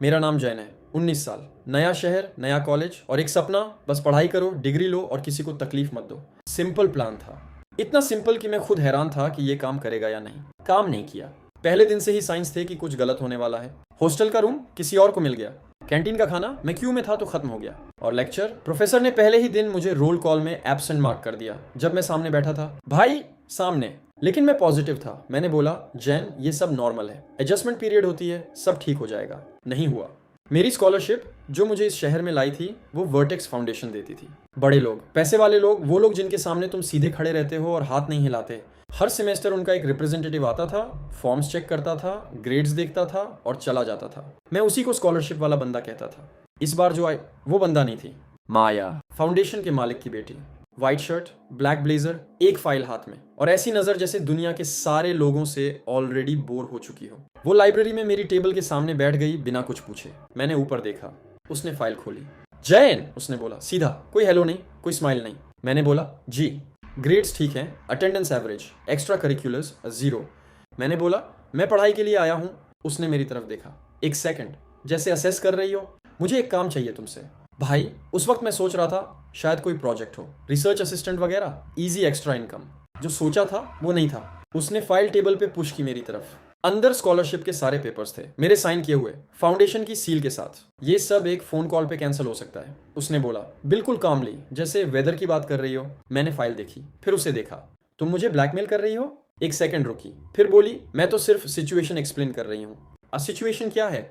मेरा नाम जैन है, 19 साल, नया शहर, नया कॉलेज और एक सपना, बस पढ़ाई करो, डिग्री लो और किसी को तकलीफ मत दो। सिंपल प्लान था, इतना सिंपल कि मैं खुद हैरान था कि ये काम करेगा या नहीं। काम नहीं किया। पहले दिन से ही साइंस थे कि कुछ गलत होने वाला है। हॉस्टल का रूम किसी और को मिल गया। कैंटीन का खाना मैं क्यू में था तो खत्म हो गया। और लेक्चर, प्रोफेसर ने पहले ही दिन मुझे रोल कॉल में एब्सेंट मार्क कर दिया जब मैं सामने बैठा था। भाई सामने, लेकिन मैं पॉजिटिव था। मैंने बोला, जैन ये सब नॉर्मल है, एडजस्टमेंट पीरियड होती है, सब ठीक हो जाएगा। नहीं हुआ। मेरी स्कॉलरशिप जो मुझे इस शहर में लाई थी वो वर्टेक्स फाउंडेशन देती थी। बड़े लोग, पैसे वाले लोग, वो लोग जिनके सामने तुम सीधे खड़े रहते हो और हाथ नहीं हिलाते। हर सेमेस्टर उनका एक रिप्रेजेंटेटिव आता था, फॉर्म्स चेक करता था, ग्रेड्स देखता था और चला जाता था। मैं उसी को स्कॉलरशिप वाला बंदा कहता था। इस बार जो आई वो बंदा नहीं थी, माया, फाउंडेशन के मालिक की बेटी। व्हाइट शर्ट, ब्लैक ब्लेजर, एक फाइल हाथ में और ऐसी नजर जैसे दुनिया के सारे लोगों से ऑलरेडी बोर हो चुकी हो। वो लाइब्रेरी में मेरी टेबल के सामने बैठ गई बिना कुछ पूछे। मैंने ऊपर देखा, उसने फाइल खोली। जैन, उसने बोला सीधा, कोई हेलो नहीं, कोई स्माइल नहीं। मैंने बोला जी। ग्रेड्स ठीक हैं, अटेंडेंस एवरेज, एक्स्ट्रा करिकुलर्स 0। मैंने बोला मैं पढ़ाई के लिए आया हूँ। उसने मेरी तरफ देखा, एक सेकंड, जैसे असेस कर रही हो। मुझे एक काम चाहिए तुमसे। भाई उस वक्त मैं सोच रहा था शायद कोई प्रोजेक्ट हो, रिसर्च असिस्टेंट वगैरह, इजी एक्स्ट्रा इनकम। जो सोचा था वो नहीं था। उसने फाइल टेबल पे पुश की मेरी तरफ। अंदर स्कॉलरशिप के सारे पेपर्स थे, मेरे साइन किए हुए, फाउंडेशन की सील के साथ। ये सब एक फोन कॉल पे कैंसिल हो सकता है, उसने बोला बिल्कुल कामली, जैसे वेदर की बात कर रही हो। मैंने फाइल देखी, फिर उसे देखा। तुम मुझे ब्लैकमेल कर रही हो? एक सेकंड रुकी, फिर बोली मैं तो सिर्फ सिचुएशन एक्सप्लेन कर रही हूँ। सिचुएशन क्या है?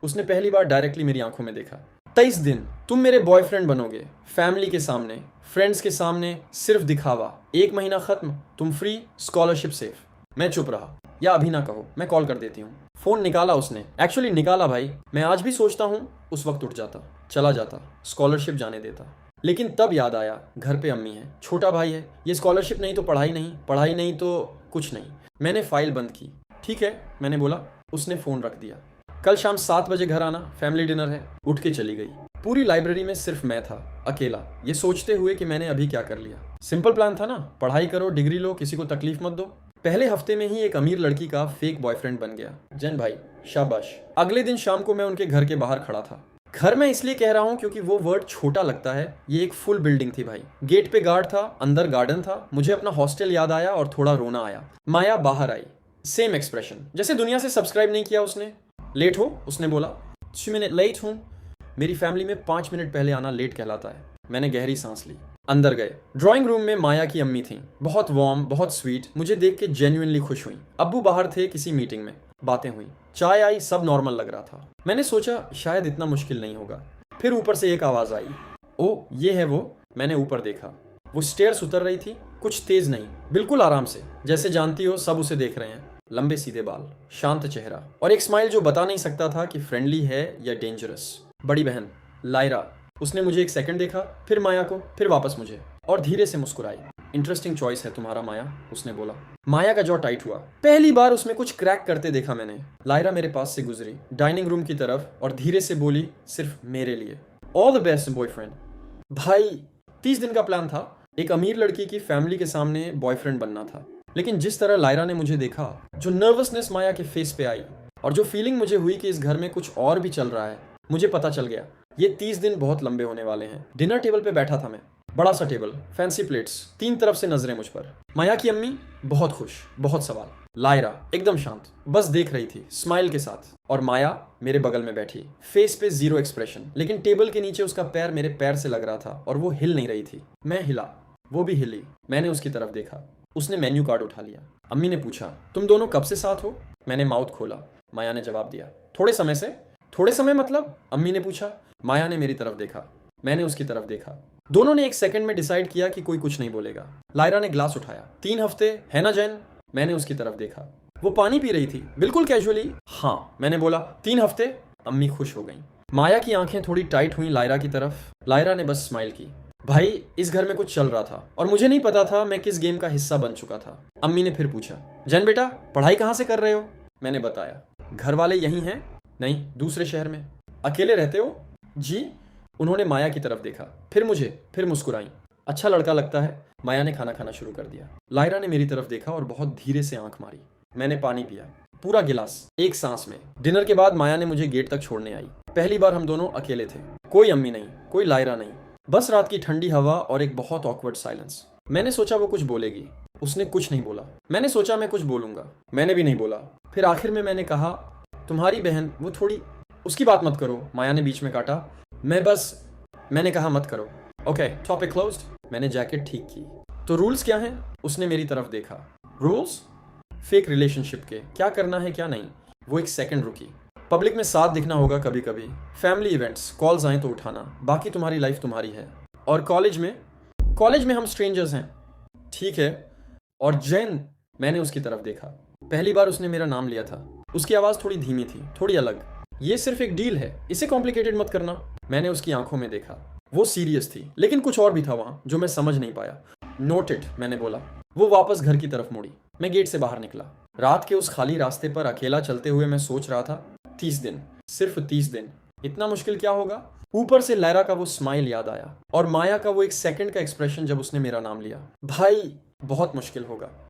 उसने पहली बार डायरेक्टली मेरी आंखों में देखा। 23 दिन तुम मेरे बॉयफ्रेंड बनोगे, फैमिली के सामने, फ्रेंड्स के सामने, सिर्फ दिखावा। 1 महीना खत्म, तुम फ्री, स्कॉलरशिप सेफ। मैं चुप रहा। या अभी ना कहो, मैं कॉल कर देती हूँ। फोन निकाला उसने, एक्चुअली निकाला भाई। मैं आज भी सोचता हूँ उस वक्त उठ जाता, चला जाता, स्कॉलरशिप जाने देता। लेकिन तब याद आया घर पे अम्मी है, छोटा भाई है, ये स्कॉलरशिप नहीं तो पढ़ाई नहीं, पढ़ाई नहीं तो कुछ नहीं। मैंने फाइल बंद की। ठीक है, मैंने बोला। उसने फोन रख दिया। कल शाम 7 बजे घर आना, फैमिली डिनर है। उठ के चली गई। पूरी लाइब्रेरी में सिर्फ मैं था, अकेला, ये सोचते हुए कि मैंने अभी क्या कर लिया। सिंपल प्लान था ना, पढ़ाई करो, डिग्री लो, किसी को तकलीफ मत दो। पहले हफ्ते में ही एक अमीर लड़की का फेक बॉयफ्रेंड बन गया। जैन भाई शाबाश। अगले दिन शाम को मैं उनके घर के बाहर खड़ा था। घर मैं इसलिए कह रहा हूँ क्योंकि वो वर्ड छोटा लगता है, ये एक फुल बिल्डिंग थी भाई। गेट पे गार्ड था, अंदर गार्डन था। मुझे अपना हॉस्टल याद आया और थोड़ा रोना आया। माया बाहर आई, सेम एक्सप्रेशन, जैसे दुनिया से सब्सक्राइब नहीं किया उसने। लेट हो? उसने बोला। 6 मिनट लेट हूँ। मेरी फैमिली में 5 मिनट पहले आना लेट कहलाता है। मैंने गहरी सांस ली। अंदर गए। ड्राइंग रूम में माया की अम्मी थी, बहुत वार्म, बहुत स्वीट। मुझे देख के जेन्युइनली खुश हुई। अब्बू बाहर थे किसी मीटिंग में। बातें हुई, चाय आई, सब नॉर्मल लग रहा था। मैंने सोचा शायद इतना मुश्किल नहीं होगा। फिर ऊपर से एक आवाज आई, ओ ये है वो। मैंने ऊपर देखा, वो स्टेयर्स उतर रही थी, कुछ तेज नहीं, बिल्कुल आराम से, जैसे जानती हो सब उसे देख रहे हैं। लंबे सीधे बाल, शांत चेहरा और एक स्माइल जो बता नहीं सकता था कि फ्रेंडली है या डेंजरस। बड़ी बहन लायरा। उसने मुझे एक सेकंड देखा, फिर माया को, फिर वापस मुझे, और धीरे से मुस्कुराई। इंटरेस्टिंग चॉइस है तुम्हारा माया, उसने बोला। माया का जॉ टाइट हुआ। पहली बार उसमें कुछ क्रैक करते देखा मैंने। लायरा मेरे पास से गुजरी डाइनिंग रूम की तरफ और धीरे से बोली, सिर्फ मेरे लिए, ऑल द बेस्ट बॉयफ्रेंड। भाई 30 दिन का प्लान था, एक अमीर लड़की की फैमिली के सामने बॉयफ्रेंड बनना था। लेकिन जिस तरह लायरा ने मुझे देखा, जो नर्वसनेस माया के फेस पे आई और जो फीलिंग मुझे हुई कि इस घर में कुछ और भी चल रहा है, मुझे पता चल गया ये 30 दिन बहुत लंबे होने वाले हैं। डिनर टेबल पे बैठा था मैं, बड़ा सा टेबल, फैंसी प्लेट्स, 3 तरफ से नजरें मुझ पर। माया की अम्मी बहुत खुश, बहुत सवाल। लायरा एकदम शांत, बस देख रही थी स्माइल के साथ। और माया मेरे बगल में बैठी, फेस पे 0 एक्सप्रेशन, लेकिन टेबल के नीचे उसका पैर मेरे पैर से लग रहा था और वो हिल नहीं रही थी। मैं हिला, वो भी हिली। मैंने उसकी तरफ देखा, उसने मेन्यू कार्ड उठा लिया। अम्मी ने पूछा, तुम दोनों कब से साथ हो? मैंने माउथ खोला। माया ने जवाब दिया, थोड़े समय से। थोड़े समय मतलब? अम्मी ने पूछा। माया ने मेरी तरफ देखा, मैंने उसकी तरफ देखा। दोनों ने एक सेकंड में डिसाइड किया कि कोई कुछ नहीं बोलेगा। लायरा ने ग्लास उठाया। 3 हफ्ते है ना जैन? मैंने उसकी तरफ देखा, वो पानी पी रही थी, बिल्कुल कैजुअली। हाँ, मैंने बोला 3 हफ्ते। अम्मी खुश हो गई। माया की आंखें थोड़ी टाइट हुई लायरा की तरफ। लायरा ने बस स्माइल की। भाई इस घर में कुछ चल रहा था और मुझे नहीं पता था मैं किस गेम का हिस्सा बन चुका था। अम्मी ने फिर पूछा, जैन बेटा पढ़ाई कहाँ से कर रहे हो? मैंने बताया। घर वाले यहीं हैं? नहीं, दूसरे शहर में। अकेले रहते हो? जी। उन्होंने माया की तरफ देखा, फिर मुझे, फिर मुस्कुराई। अच्छा लड़का लगता है। माया ने खाना खाना शुरू कर दिया। लायरा ने मेरी तरफ देखा और बहुत धीरे से आंख मारी। मैंने पानी पिया। पूरा गिलास एक सांस में। डिनर के बाद माया ने मुझे गेट तक छोड़ने आई। पहली बार हम दोनों अकेले थे, कोई अम्मी नहीं, कोई लायरा नहीं, बस रात की ठंडी हवा और एक बहुत ऑकवर्ड साइलेंस। मैंने सोचा वो कुछ बोलेगी, उसने कुछ नहीं बोला। मैंने सोचा मैं कुछ बोलूंगा, मैंने भी नहीं बोला। फिर आखिर में मैंने कहा, तुम्हारी बहन वो थोड़ी, उसकी बात मत करो। माया ने बीच में काटा। मैंने कहा मत करो। Okay, topic closed. मैंने जैकेट ठीक की। तो रूल्स क्या हैं? उसने मेरी तरफ देखा। रूल्स फेक रिलेशनशिप के, क्या करना है क्या नहीं। वो एक सेकंड रुकी। पब्लिक में साथ दिखना होगा कभी कभी, फैमिली इवेंट्स, कॉल्स आए तो उठाना, बाकी तुम्हारी लाइफ तुम्हारी है। और कॉलेज में हम स्ट्रेंजर्स हैं, ठीक है। और जैन, मैंने उसकी तरफ देखा। पहली बार उसने मेरा नाम लिया था। उसकी आवाज़ थोड़ी धीमी थी, थोड़ी अलग। ये सिर्फ एक डील है, इसे कॉम्प्लिकेटेड मत करना। मैंने उसकी आंखों में देखा, वो सीरियस थी, लेकिन कुछ और भी था वहाँ जो मैं समझ नहीं पाया। नोटेड, मैंने बोला। वो वापस घर की तरफ मुड़ी। मैं गेट से बाहर निकला। रात के उस खाली रास्ते पर अकेला चलते हुए मैं सोच रहा था, 30 दिन, सिर्फ 30 दिन, इतना मुश्किल क्या होगा? ऊपर से लैरा का वो स्माइल याद आया और माया का वो एक सेकंड का एक्सप्रेशन जब उसने मेरा नाम लिया। भाई बहुत मुश्किल होगा।